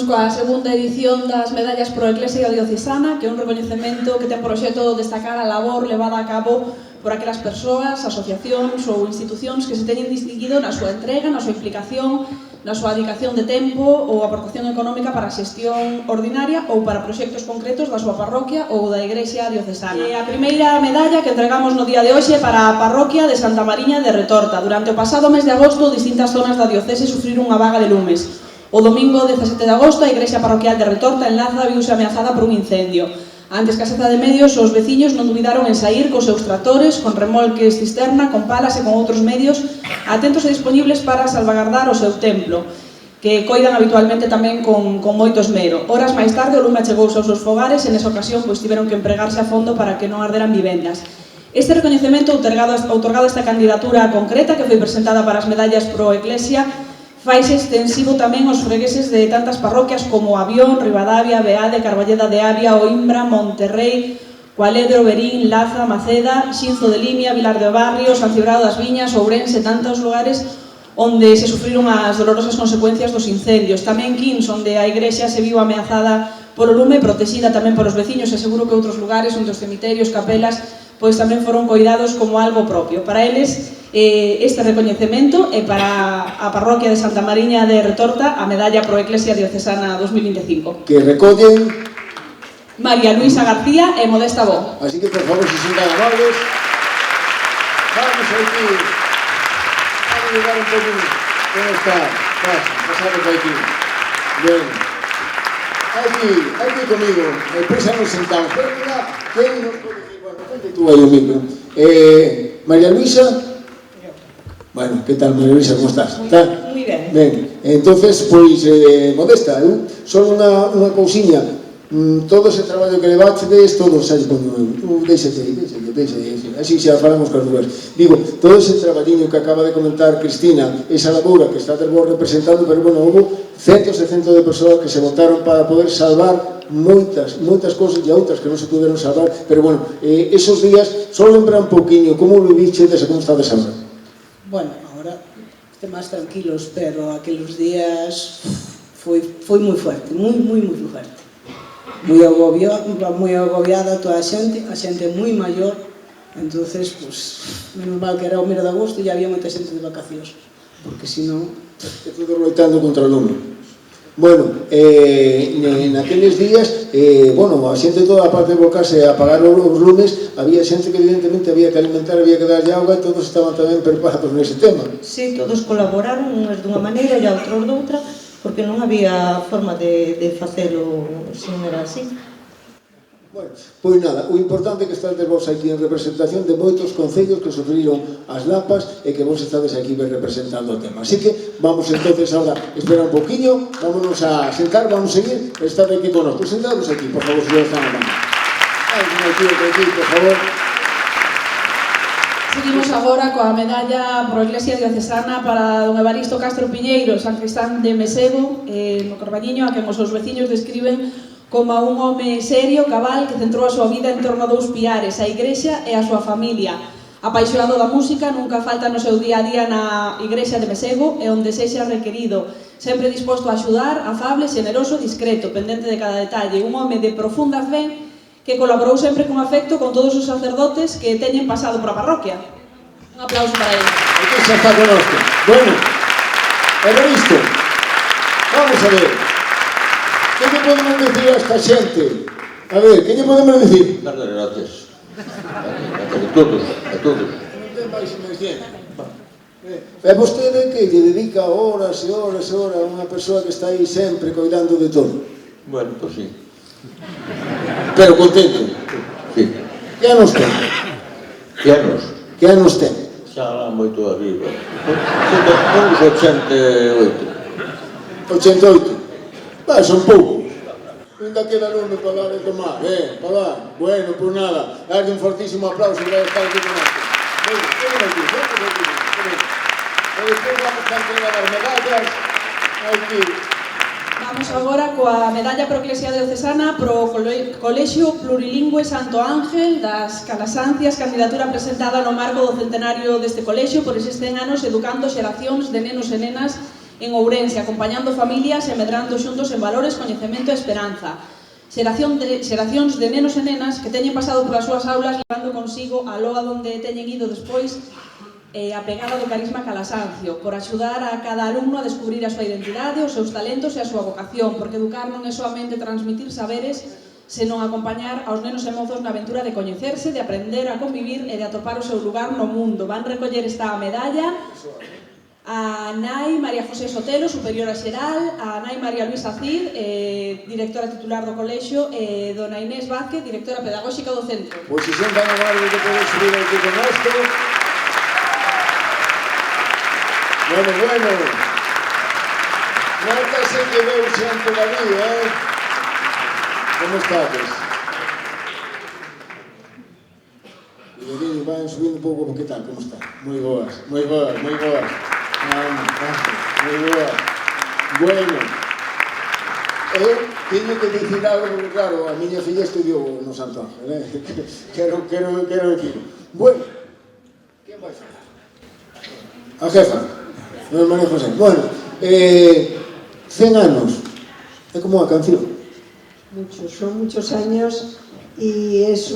coa segunda edición das Medallas Pro Eclesia Diocesana, que é un recoñecemento que ten por obxecto destacar a labor levada a cabo por aquelas persoas, asociacións ou institucións que se teñen distinguido na súa entrega, na súa implicación, na súa dedicación de tempo ou aportación económica para a xestión ordinaria ou para proxectos concretos da súa parroquia ou da Igrexa Diocesana. A primeira medalla que entregamos no día de hoxe para a parroquia de Santa Mariña de Retorta. Durante o pasado mes de agosto, distintas zonas da diocese sufriron unha vaga de lumes. O domingo 17 de agosto, a Igrexa Parroquial de Retorta en Laza viuse ameazada por un incendio. Ante escaseza de medios, os veciños non dubidaron en saír cos seus tractores, con remolques cisterna, con palas e con outros medios atentos e disponibles para salvagardar o seu templo, que coidan habitualmente tamén con moito esmero. Horas máis tarde, o lume achegouse aos seus fogares e nesa ocasión pois tiveron que empregarse a fondo para que non arderan vivendas. Este recoñecemento outorgado a esta candidatura concreta, que foi presentada para as Medallas Pro Eclesia, faise extensivo tamén aos fregueses de tantas parroquias como Avión, Ribadavia, Beade, Carballeda de Avia, Oimbra, Monterrey, Cualedro, Verín, Laza, Maceda, Xinzo de Limia, Vilar de Barrio, San Cibrao das Viñas, Ourense, tantos lugares onde se sufriron as dolorosas consecuencias dos incendios. Tamén Quins, onde a igrexa se viu ameazada polo lume, protexida tamén por os veciños, e seguro que outros lugares onde os cemiterios, capelas, pois tamén foron coidados como algo propio. Para eles, este recoñecemento é para a parroquia de Santa Mariña de Retorta a Medalla Pro Eclesia Diocesana 2025. Que recollen María Luisa García e Modesta Bo. Así que, por favor, se sientan amables. Vamos aquí. Vamos a llegar un poquito. ¿Cómo está? Pasamos aquí. Bien. Aquí conmigo. Prisa nos sentamos. Pero mira, ¿quién nos puede decir? Bueno, ponte tú ahí mismo. María Luisa. Bueno, ¿qué tal, María Luisa? ¿Cómo estás? Muy bien. Ben, entonces, pois, Modesta, só unha cousiña. Todo ese traballo que levaches, todo xa lle poño eu. Deixate, así xa falamos con as dúas. Digo, todo ese traballiño que acaba de comentar Cristina, esa labora que está vos representando, pero, bueno, houve centos e centos de persoas que se votaron para poder salvar moitas cosas e outras que non se puderon salvar, pero, bueno, esos días, só lembra un pouquiño como viviches e como estades agora. Bueno, ahora más tranquilos, pero aqueles días foi moi fuerte, moi fuerte. Moi agobiada toda a xente moi maior, entonces, pues, menos mal que era o mes de agosto e había moita xente de vacacións, porque senón... E todo loitando contra o lume. Bueno, naqueles días, bueno, a xente toda a parte de bocarse a apagar os lumes, había xente que evidentemente había que alimentar, había que darlle auga, e todos estaban tamén preparados nese tema. Sí, todos colaboraron, uns dunha maneira e outros doutra, porque non había forma de facelo se non era así. Bueno, pois nada, o importante é que estades vos aquí en representación de moitos concellos que sufriron as lapas e que vos estades aquí representando o tema. Así que vamos entonces ahora esperar un poquinho, vámonos a sentar, vamos a seguir, estar aquí con nosotros. Sentados aquí, por favor, señor Zamora. Aquí, por favor. Seguimos agora coa medalla Pro Eclesia Diocesana para don Evaristo Castro Piñeiro, San Cristán de Mesego, no Carballiño, a quen os seus veciños describen como a un home serio, cabal, que centrou a súa vida en torno a dous piares, a igrexa e a súa familia. Apaixonado da música, nunca falta no seu día a día na igrexa de Mesego e onde sexa requerido, sempre disposto a axudar, afable, xeneroso, discreto, pendente de cada detalle, un home de profunda fe que colaborou sempre con afecto con todos os sacerdotes que teñen pasado por a parroquia. Un aplauso para ele. Aquí xa está connosco. Bueno, Evaristo, vamos a ver. Que lle podemos decir a esta xente? A ver, que lle podemos decir? Darle gracias. A todos. Non ten máis inmersión. É vostede que lle dedica horas e horas e horas a unha persoa que está aí sempre coidando de todo. Bueno, pues sí. Pero contento. Sí. Que anos ten? Que anos ten? Xa moito arriba. Uns 88. 88. Son poucos. Ainda queda lume para dar e tomar, para dar. Bueno, por nada, darle un fortísimo aplauso para estar aquí con nosotros. Vamos aquí. E despois vamos a entregar as medallas. Aquí. Vamos agora coa medalla Pro Eclesia Diocesana pro Colexio Plurilingüe Santo Ángel das Calasancias, candidatura presentada no marco do centenario deste colexio por eses 100 anos educando xeracións de nenos e nenas en Ourense, acompañando familias e medrando xuntos en valores, coñecemento e esperanza. Xeracións de nenos e nenas que teñen pasado polas súas aulas levando consigo a loa onde teñen ido despois a pegada do carisma Calasancio, por axudar a cada alumno a descubrir a súa identidade, os seus talentos e a súa vocación, porque educar non é soamente transmitir saberes, senón acompañar aos nenos e mozos na aventura de coñecerse, de aprender a convivir e de atopar o seu lugar no mundo. Van recoller esta medalla a nai María José Sotelo, superiora xeral, a nai María Luisa Cid, directora titular do colexio, e dona Inés Vázquez, directora pedagóxica do centro. Pois se son tan amables que podes subir aquí con esto. Bueno. Notase que veu xente da vida, Como estades? E van subindo un pouco, que tal? Como está? Moi boas. Moi boas. Bueno, eu teño que dicir algo, porque claro, a miña filla estudiou no Santo Ángel, quero dicir. Bueno, quen vai falar? A jefa, non María José. Bueno, 100 anos, é como unha canción. Son muchos años y es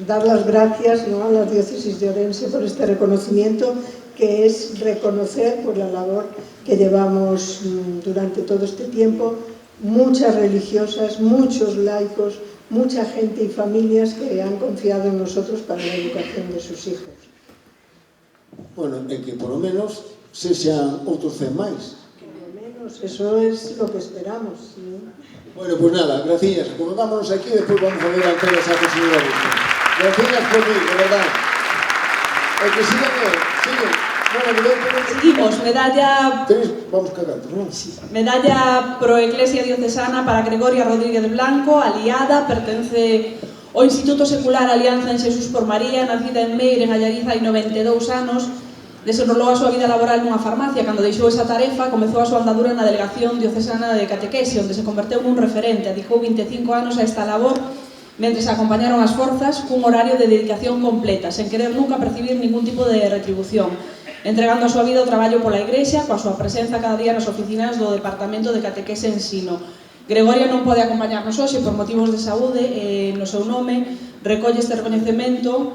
dar las gracias, ¿no?, a la diócesis de Ourense por este reconocimiento, que es reconocer por la labor que llevamos durante todo este tiempo, muchas religiosas, muchos laicos, mucha gente y familias que han confiado en nosotros para la educación de sus hijos. Bueno, é que por lo menos se xan outros 100 máis. Por lo menos, eso es lo que esperamos, ¿no? Bueno, pues nada, gracias. Acomodámonos aquí y después vamos a ver a todas a señora Augusto. Gracias por mí, de verdad. Que sigan. Seguimos, medalla... Vamos cagando, non? Sí. Medalla pro Eclesia Diocesana para Gregoria Rodríguez Blanco, aliada, pertence ao Instituto Secular Alianza en Xesús por María, nacida en Meire, en Allariz, hai 92 anos. Desenrolou a súa vida laboral nunha farmacia. Cando deixou esa tarefa, comezou a súa andadura na Delegación Diocesana de Catequese, onde se converteu nun referente. Dedicou 25 anos a esta labor, mentre se acompañaron as forzas cun horario de dedicación completa, sen querer nunca percibir ningún tipo de retribución, entregando a súa vida ao traballo pola Igrexa, coa súa presenza cada día nas oficinas do Departamento de Catequese e Ensino. Gregoria non pode acompañarnos hoxe por motivos de saúde, e no seu nome recolle este reconhecemento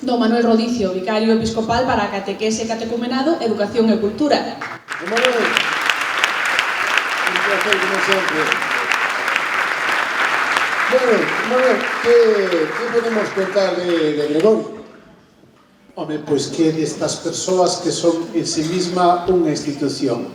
do Manuel Rodicio, vicario episcopal para Catequese, Catecumenado, Educación e Cultura. Manuel, un placer como sempre. Bueno, Manuel, que podemos contar de Gregorio? Home, pois que estas persoas que son en sí misma unha institución.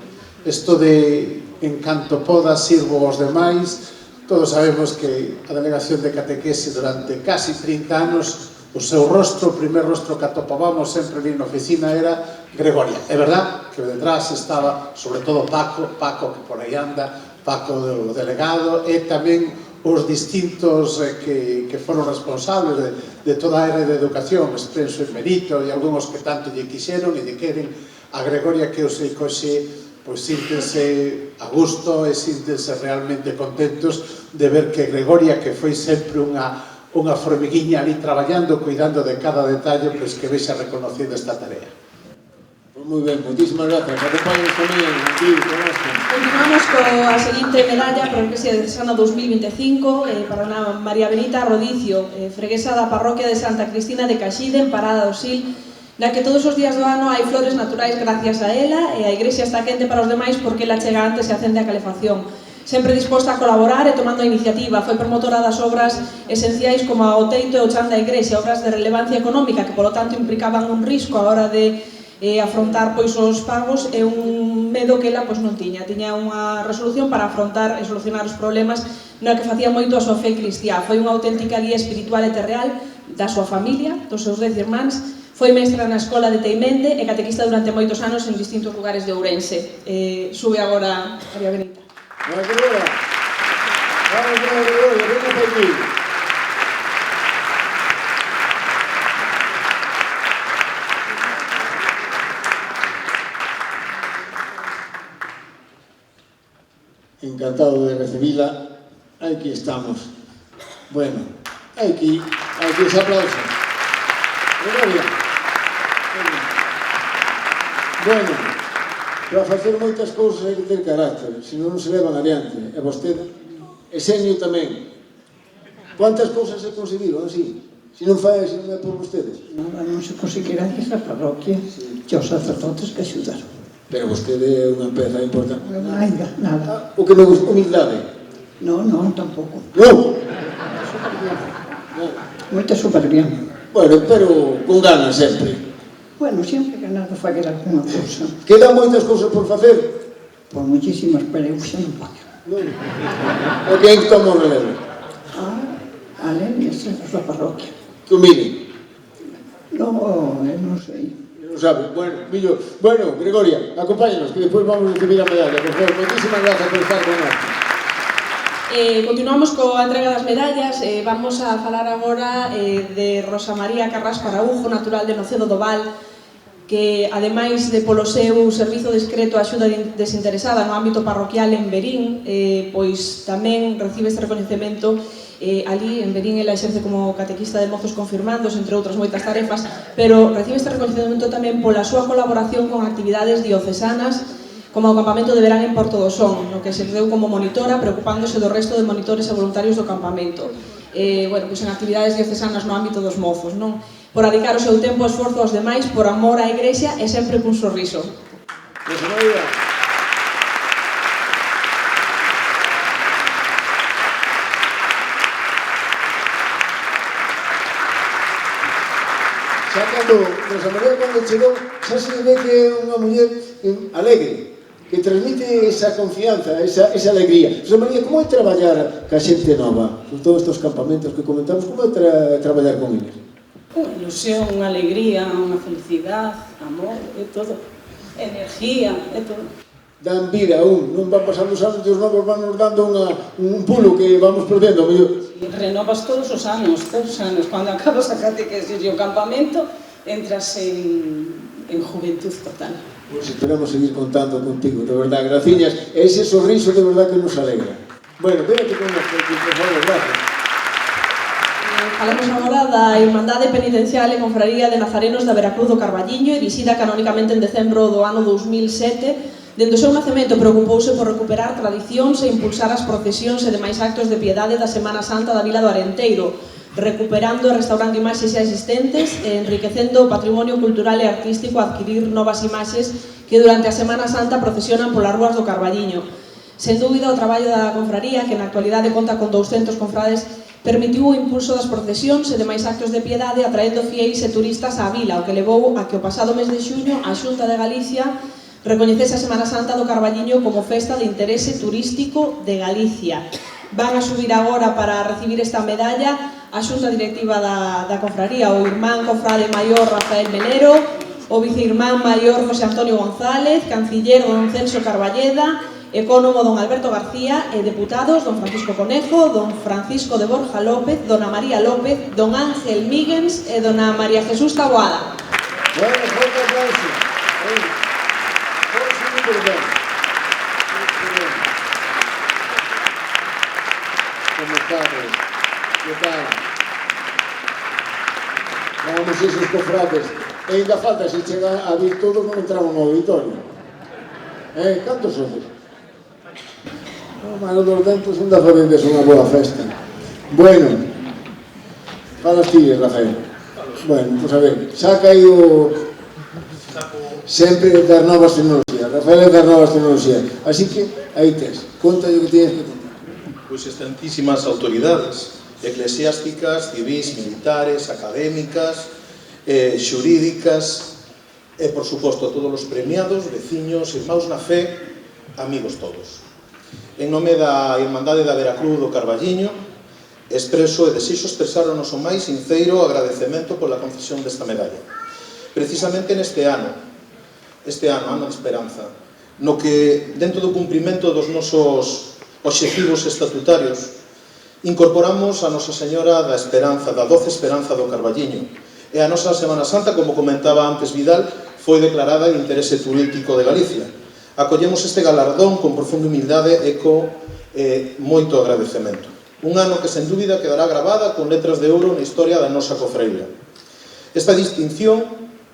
Isto de en canto poda sirvo aos demais, todos sabemos que a Delegación de Catequese durante casi 30 anos o seu rostro, o primer rostro que atopábamos sempre ali na oficina era Gregoria. É verdad que detrás estaba sobre todo Paco que por aí anda, Paco do delegado, e tamén os distintos que foron responsables de toda a área de educación, Expreso e Merito, e algúns que tanto lle quixeron e lle queren a Gregoria, que eu sei que hoxe pois síntense a gusto e síntense realmente contentos de ver que Gregoria, que foi sempre unha formiguiña ali traballando, cuidando de cada detalle, pois que vexa reconocido esta tarea. Pues moi ben, moitísimas grazas. Acompáñanos tamén aquí con esto. Continuamos coa seguinte medalla para a Eclesia Diocesana 2025 para Ana María Benita Rodicio, freguesa da parroquia de Santa Cristina de Caxide, en Parada do Sil, na que todos os días do ano hai flores naturais gracias a ela, e a igrexa está quente para os demais porque ela chega antes e acende a calefacción. Sempre disposta a colaborar e tomando a iniciativa, foi promotora das obras esenciais como o teito e o chan da igrexa, obras de relevancia económica que, polo tanto, implicaban un risco a hora de afrontar pois os pagos e un medo que ela pois non tiña. Tiña unha resolución para afrontar e solucionar os problemas no que facía moito a súa fe cristiá. Foi unha auténtica guía espiritual e terreal da súa familia, dos seus 10 irmáns. Foi mestra na escola de Teimende e catequista durante moitos anos en distintos lugares de Ourense. Sube agora María Benita. Vamos, Gregoria, venga por aquí. Encantado de recibirla. Aquí estamos. Bueno, aquí ese aplauso. Gregoria. Bueno, Para facer moitas cousas hai que ter carácter, senón non se levan adiante. E vostede, e xenio tamén. Cuántas cousas se conseguiron así? Se non é por vostedes. Non se conseguirá esa parroquia que os sacerdotes que axudaron. Pero vostede é unha peza importante. Ainda, nada. O que me gusta, humildade. Non, tampouco. Non? Moita soberbia. Bueno, pero con ganas sempre. Bueno, sempre ganas de fazer alguna cousa. Quedan moitas cousas por facer? Por moitísimas, pero eu xa non podo. Non. O que en toma o relevo? A Lelia, esa é a parroquia. Que humilde. Non, non sei. Non sabe. Bueno, Gregoria, acompáñanos, que despois vamos a recibir a medalla. Por favor, moitísimas grazas por estar con nós. Continuamos coa entrega das medallas. Vamos a falar agora de Rosa María Carrasco Araújo, natural de Nocedo do Val, que, ademais de polo seu servizo discreto a axuda desinteresada no ámbito parroquial en Verín, pois tamén recibe este recoñecemento ali en Verín. Ela exerce como catequista de mozos confirmandos, entre outras moitas tarefas, pero recibe este recoñecemento tamén pola súa colaboración con actividades diocesanas, como o campamento de verán en Porto do Son, no que se deu como monitora, preocupándose do resto de monitores e voluntarios do campamento. Bueno, pois en actividades diocesanas no ámbito dos mozos, non? Por dedicar o seu tempo e esforzo aos demais, por amor á Igrexa e sempre cun sorriso. Rosa María. Xa Rosa María cando chegou, xa se ve que é unha muller alegre, que transmite esa confianza, esa alegría. Rosa María, como é traballar ca xente nova? Con todos estes campamentos que comentamos, como é traballar con eles? Unha ilusión, unha alegría, unha felicidade, amor, é todo. Energía, é todo. Dan vida a non van pasando os anos e os novos van nos dando un pulo que vamos perdendo, mellor. Renovas todos os anos. Cando acabas a catequesis e o campamento, entras en juventud total. Pues esperamos seguir contando contigo, de verdad, graciñas. Ese sorriso de verdad que nos alegra. Bueno, véate con nos, por favor, gracias. Falamos agora da Irmandade Penitencial e Confraría de Nazarenos da Veracruz do Carballiño, erixida canónicamente en decembro do ano 2007. Dende o seu nacemento preocupouse por recuperar tradicións e impulsar as procesións e demais actos de piedade da Semana Santa da Vila do Arenteiro, recuperando e restaurando imaxes xa existentes e enriquecendo o patrimonio cultural e artístico a adquirir novas imaxes que durante a Semana Santa procesionan polas rúas do Carballiño. Sen dúbida, o traballo da confraría, que na actualidade conta con 200 confrades, permitiu o impulso das procesións e demais actos de piedade atraendo fieis e turistas á vila, o que levou a que o pasado mes de xuño a Xunta de Galicia recoñecese a Semana Santa do Carballiño como festa de interese turístico de Galicia. Van a subir agora para recibir esta medalla a xunta directiva da confraría, o irmán confrade maior Rafael Melero, o viceirmán maior José Antonio González, canciller don Celso Carballeda, ecónomo don Alberto García e deputados don Francisco Conejo, don Francisco de Borja López, dona María López, don Ángel Míguens e dona María Jesús Taboada. Bueno, forte aplauso. Muy bien. ¿Cómo estamos? ¿Qué tal? Vamos esos cofrades. E ainda falta, se chega a vir todos, non entramos no auditorio. Cantos somos? O malo dos dentos non dá fazendes unha boa festa. Bueno, falas ti, Rafael. Bueno, pues a ver, xa ha caído sempre das novas tecnologías. Rafael é das novas tecnologías. Así que, aí tes, conta o que tienes que contar. Pois excelentísimas autoridades eclesiásticas, civis, militares, académicas, xurídicas e, por suposto, todos os premiados, veciños, irmãos na fe, amigos todos. En nome da Irmandade da Veracruz do Carballiño, expreso e desexo expresar o noso máis sinceiro agradecemento pola concesión desta medalla. Precisamente neste ano, ano de esperanza, no que, dentro do cumprimento dos nosos obxectivos estatutarios, incorporamos a Nosa Señora da Esperanza, da Doce Esperanza do Carballiño, e a nosa Semana Santa, como comentaba antes Vidal, foi declarada en interese turístico de Galicia. Acollemos este galardón con profunda humildade e co moito agradecemento. Un ano que, sen dúbida, quedará gravada con letras de ouro na historia da nosa cofreira. Esta distinción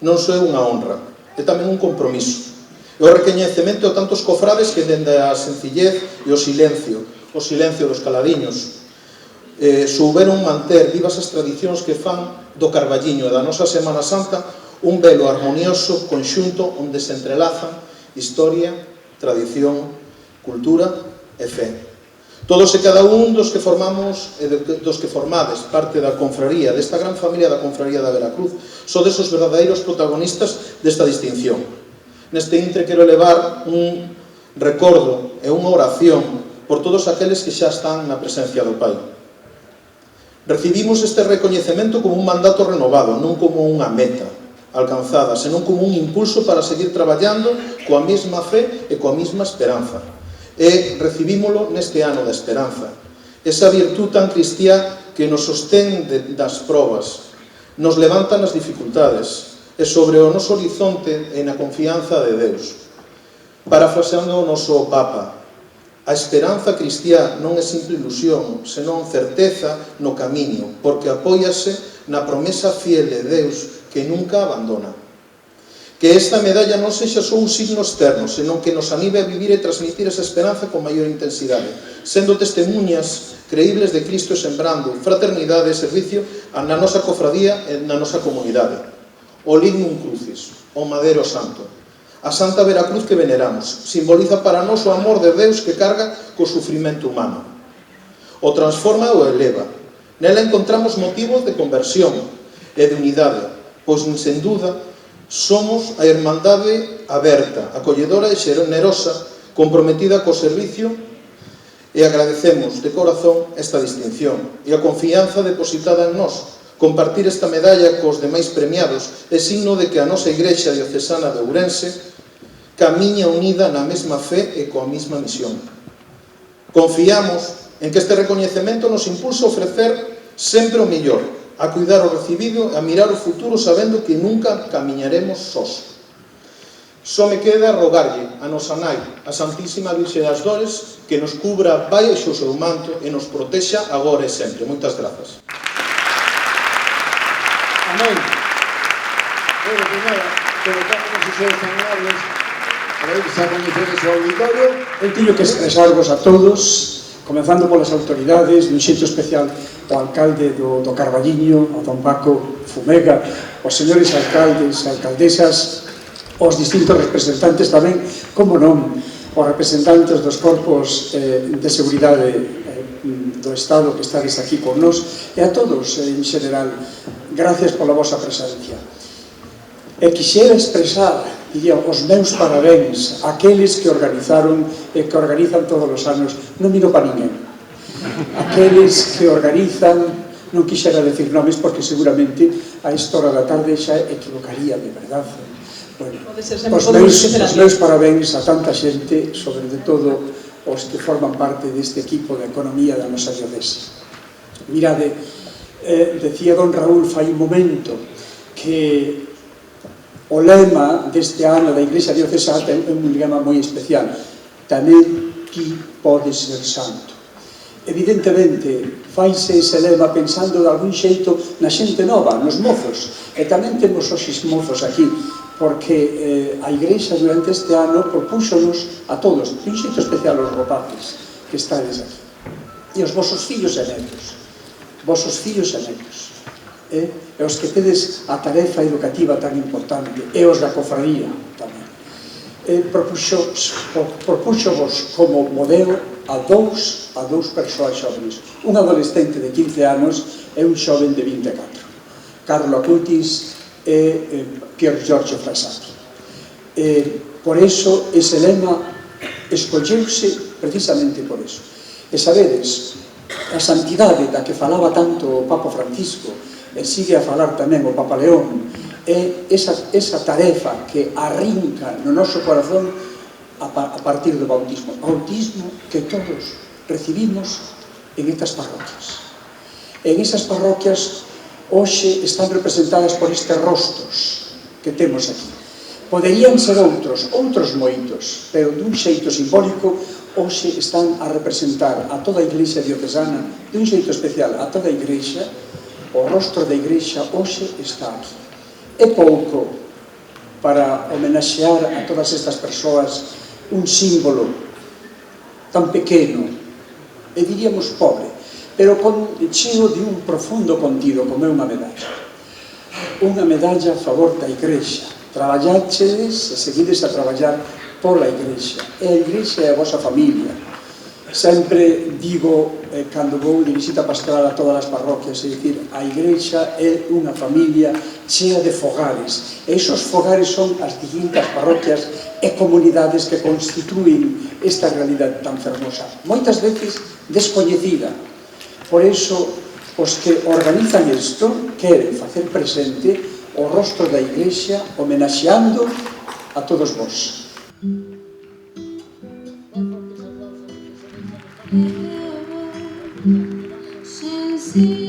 non só é unha honra, é tamén un compromiso. E o recoñecemento a tantos cofrades que dende a sencillez e o silencio dos caladiños, souberon manter vivas as tradicións que fan do Carballiño e da nosa Semana Santa un velo armonioso conxunto onde se entrelazan historia, tradición, cultura e fe. Todos e cada un dos que formamos e dos que formades parte da confraría, desta gran familia da confraría da Veracruz, sodes os verdadeiros protagonistas desta distinción. Neste intre quero elevar un recordo e unha oración por todos aqueles que xa están na presencia do Pai. Recibimos este recoñecemento como un mandato renovado, non como unha meta alcanzada, senón como un impulso para seguir traballando coa mesma fe e coa mesma esperanza. E recibímolo neste ano da esperanza, esa virtud tan cristiá que nos sostén das probas, nos levanta nas dificultades e sobre o noso horizonte e na confianza de Deus. Parafraseando o noso Papa, a esperanza cristiá non é simple ilusión, senón certeza no camiño, porque apóiase na promesa fiel de Deus que nunca abandona. Que esta medalla non sexa só un signo externo, senón que nos anime a vivir e transmitir esa esperanza con maior intensidade, sendo testemunhas creíbles de Cristo sembrando fraternidade e servicio na nosa cofradía e na nosa comunidade. O lignum crucis, o madero santo, a Santa Veracruz que veneramos, simboliza para nós o amor de Deus que carga co sufrimento humano. O transforma e o eleva. Nela encontramos motivos de conversión e de unidade, pois, sen dúda, somos a Irmandade aberta, acolledora e xenerosa, comprometida co servicio, e agradecemos de corazón esta distinción e a confianza depositada en nós. Compartir esta medalla cos demais premiados é signo de que a nosa Igrexa diocesana de Ourense camiña unida na mesma fe e coa mesma misión. Confiamos en que este recoñecemento nos impulsa a ofrecer sempre o mellor, a cuidar o recibido e a mirar o futuro sabendo que nunca camiñaremos sós. Só me queda rogarlle a nosa nai, a Santísima Virxe das Dores, que nos cubra baixo o seu manto e nos protexa agora e sempre. Moitas grazas. Amén. Bueno, pues nada, colocamos os seus familiares para ir a coñecer ese auditorio. Eu teño que expresarvos a todos, comenzando polas autoridades, dun xeito especial o alcalde do Carballiño, o don Paco Fumega, os señores alcaldes e alcaldesas, os distintos representantes tamén, como non, os representantes dos corpos de seguridade do Estado que estades aquí con nós, e a todos en xeral, gracias pola vosa presencia. E quixera expresar, diría, os meus parabéns àqueles que organizaron e que organizan todos os anos, non miro para ninguén, aqueles que organizan, non quixera decir nomes porque seguramente a esta hora da tarde xa equivocaría de verdade. Bueno, os meus parabéns a tanta xente, sobre todo os que forman parte deste equipo de economía da nosa diocese. Mirade, decía don Raúl fai un momento que o lema deste ano da Igrexa Diocesana é un lema moi especial. Tamén ti podes ser santo. Evidentemente, faise ese lema pensando de algún xeito na xente nova, nos mozos. E tamén temos os mozos aquí, porque a Igrexa durante este ano propúxonos a todos, de un xeito especial aos rapaces que estades aquí. E os vosos fillos e netos. Vosos fillos e netos. E os que tedes a tarefa educativa tan importante, e os da cofradía tamén. Propúxovos como modelo a dous persoas xóvenes, un adolescente de 15 anos e un xoven de 24, Carlo Acutis e Pier Giorgio Frassati. Por eso ese lema escolleuse precisamente por eso. E sabedes, a santidade da que falaba tanto o Papa Francisco e sigue a falar tamén o Papa León, é esa tarefa que arrinca no noso corazón a partir do bautismo. Bautismo que todos recibimos en estas parroquias. En esas parroquias hoxe están representadas por estes rostros que temos aquí. Poderían ser outros moitos, pero dun xeito simbólico hoxe están a representar a toda a Iglesia diocesana, dun xeito especial a toda a Igrexa. O rostro da Igrexa hoxe está aquí. É pouco, para homenaxear a todas estas persoas un símbolo tan pequeno, e diríamos pobre, pero cheo de un profundo contido, como é unha medalla. Unha medalla a favor da Igrexa. Traballachedes e seguides a traballar pola Igrexa. E a Igrexa é a vosa familia. Sempre digo, cando vou de visita pastoral a todas as parroquias, é dicir, a Igrexa é unha familia chea de fogares. E esos fogares son as distintas parroquias e comunidades que constituen esta realidade tan fermosa. Moitas veces descoñecida. Por iso, os que organizan isto queren facer presente o rostro da Iglesia homenaxeando a todos vós. Sensible.